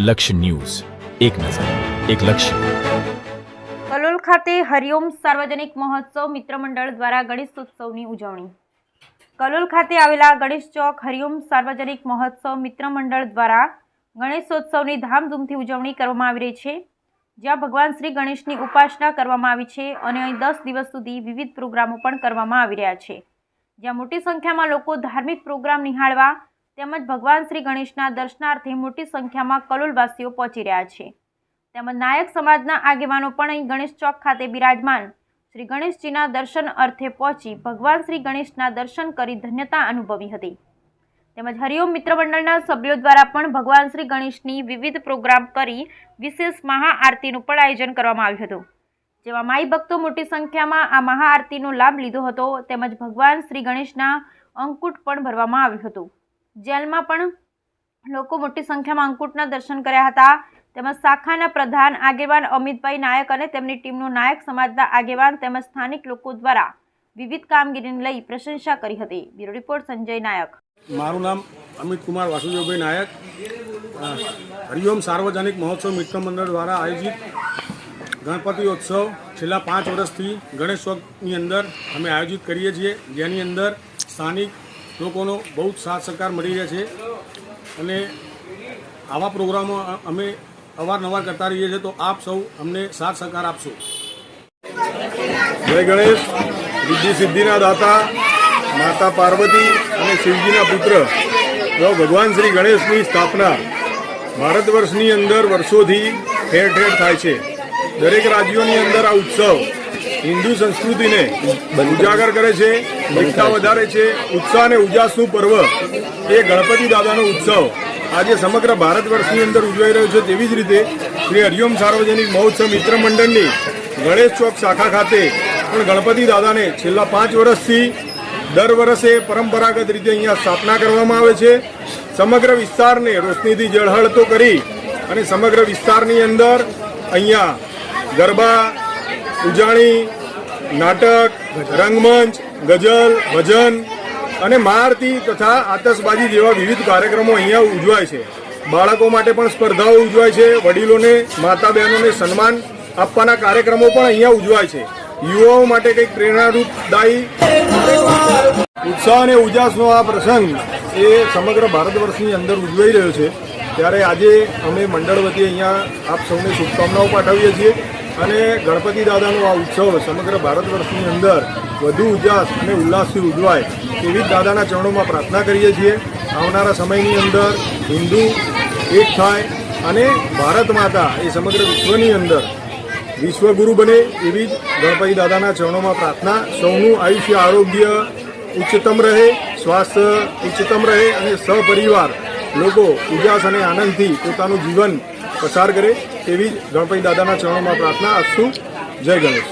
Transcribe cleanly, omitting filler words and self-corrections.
લક્ષ્ય ન્યૂઝ, એક નજર, એક લક્ષ્ય. કલોલ ખાતે હરિઓમ સાર્વજનિક મહોત્સવ મિત્ર મંડળ દ્વારા ગણેશોત્સવની ઉજવણી. કલોલ ખાતે આવેલા ગણેશ ચોક હરિઓમ સાર્વજનિક મહોત્સવ મિત્ર મંડળ દ્વારા ગણેશોત્સવની ધામધૂમથી ઉજવણી કરવામાં આવી રહી છે, જ્યાં ભગવાન શ્રી ગણેશની ઉપાસના કરવામાં આવી છે અને અહીં 10 દિવસ સુધી વિવિધ પ્રોગ્રામો પણ કરવામાં આવી રહ્યા છે, જ્યાં મોટી સંખ્યામાં લોકો ધાર્મિક પ્રોગ્રામ નિહાળવા તેમજ ભગવાન શ્રી ગણેશના દર્શનાર્થે મોટી સંખ્યામાં કલોલવાસીઓ પહોંચી રહ્યા છે. તેમજ નાયક સમાજના આગેવાનો પણ અહીં ગણેશ ચોક ખાતે બિરાજમાન શ્રી ગણેશજીના દર્શન અર્થે પહોંચી ભગવાન શ્રી ગણેશના દર્શન કરી ધન્યતા અનુભવી હતી. તેમજ હરિઓમ મિત્ર મંડળના સભ્યો દ્વારા પણ ભગવાન શ્રી ગણેશની વિવિધ પ્રોગ્રામ કરી વિશેષ મહાઆરતીનું પણ આયોજન કરવામાં આવ્યું હતું, જેમાં માઈ ભક્તો મોટી સંખ્યામાં આ મહાઆરતીનો લાભ લીધો હતો. તેમજ ભગવાન શ્રી ગણેશના અંકુટ પણ ભરવામાં આવ્યું હતું. જેલમાં પણ લોકો મોટી સંખ્યામાં અંકુટના દર્શન કર્યા હતા. તેમજ શાખાના પ્રધાન આગેવાન અમિતભાઈ નાયક અને તેમની ટીમનું નાયક સમાજના આગેવાન તેમજ સ્થાનિક લોકો દ્વારા વિવિધ કામગીરીને લઈ પ્રશંસા કરી હતી. બ્યુરો રિપોર્ટ સંજય નાયક. મારું નામ અમિત કુમાર વાસુદેવભાઈ નાયક. હરિઓમ સાર્વજનિક મહોત્સવ મિત્ર મંડળ દ્વારા આયોજિત ગણપતિઓત્સવ છેલ્લા 5 વર્ષથી ગણેશ ચોકની અંદર અમે આયોજિત કરીએ છીએ, જેની અંદર સ્થાનિક લોકોનો બહુ જ સાથ સહકાર મળી રહે છે અને આવા પ્રોગ્રામો અમે અવારનવાર કરતા રહીએ છીએ. તો આપ સૌ અમને સાથ સહકાર આપશો. જય ગણેશ. રિદ્ધિ સિદ્ધિના દાતા માતા પાર્વતી અને શિવજીના પુત્ર એવા ભગવાન શ્રી ગણેશની સ્થાપના ભારત વર્ષની અંદર વર્ષોથી ઠેર ઠેર થાય છે. દરેક રાજ્યોની અંદર આ ઉત્સવ હિન્દુ સંસ્કૃતિને ઉજાગર કરે છે, એકતા વધારે છે. ઉત્સાહ અને ઉજાસનું પર્વ એ ગણપતિ દાદાનો ઉત્સવ આજે સમગ્ર ભારત વર્ષની અંદર ઉજવાઈ રહ્યો છે. તેવી જ રીતે શ્રી હરિઓમ સાર્વજનિક મહોત્સવ મિત્ર મંડળની ગણેશ ચોક શાખા ખાતે પણ ગણપતિ દાદાને છેલ્લા 5 વર્ષથી દર વર્ષે પરંપરાગત રીતે અહીંયા સ્થાપના કરવામાં આવે છે. સમગ્ર વિસ્તારને રોશનીથી ઝળહળતો કરી અને સમગ્ર વિસ્તારની અંદર અહીંયા ગરબા, ઉજાણી, નાટક, રંગમંચ, ગઝલ, ભજન અને મહાઆરતી તથા આતશબાજી જેવા વિવિધ કાર્યક્રમો અહીંયા ઉજવાય છે. બાળકો માટે પણ સ્પર્ધાઓ ઉજવાય છે. વડીલોને, માતા બહેનોને સન્માન આપવાના કાર્યક્રમો પણ અહીંયા ઉજવાય છે. યુવાઓ માટે કંઈક પ્રેરણારૂપદાયી ઉત્સાહ અને ઉજાસનો આ પ્રસંગ એ સમગ્ર ભારત વર્ષની અંદર ઉજવાઈ રહ્યો છે. ત્યારે આજે અમે મંડળ વતી અહીંયા આપ સૌને શુભકામનાઓ પાઠવીએ છીએ અને ગણપતિ દાદાનો આ ઉત્સવ સમગ્ર ભારત વર્ષની અંદર વધુ ઉજાસ અને ઉલ્લાસથી ઉજવાય તેવી દાદાના ચરણોમાં પ્રાર્થના કરીએ છીએ. આવનારા સમયની અંદર હિન્દુ એક થાય અને ભારત માતા એ સમગ્ર વિશ્વની અંદર વિશ્વગુરુ બને એવી જ ગણપતિ દાદાના ચરણોમાં પ્રાર્થના. સૌનું આયુષ્ય આરોગ્ય ઉચ્ચતમ રહે, સ્વાસ્થ્ય ઉચ્ચતમ રહે અને સહપરિવાર લોકો ઉજાસ અને આનંદથી પોતાનું જીવન પસાર કરે તેવી જ ગણપતિ દાદાના ચરણોમાં પ્રાર્થના. અસ્તુ. જય ગણેશ.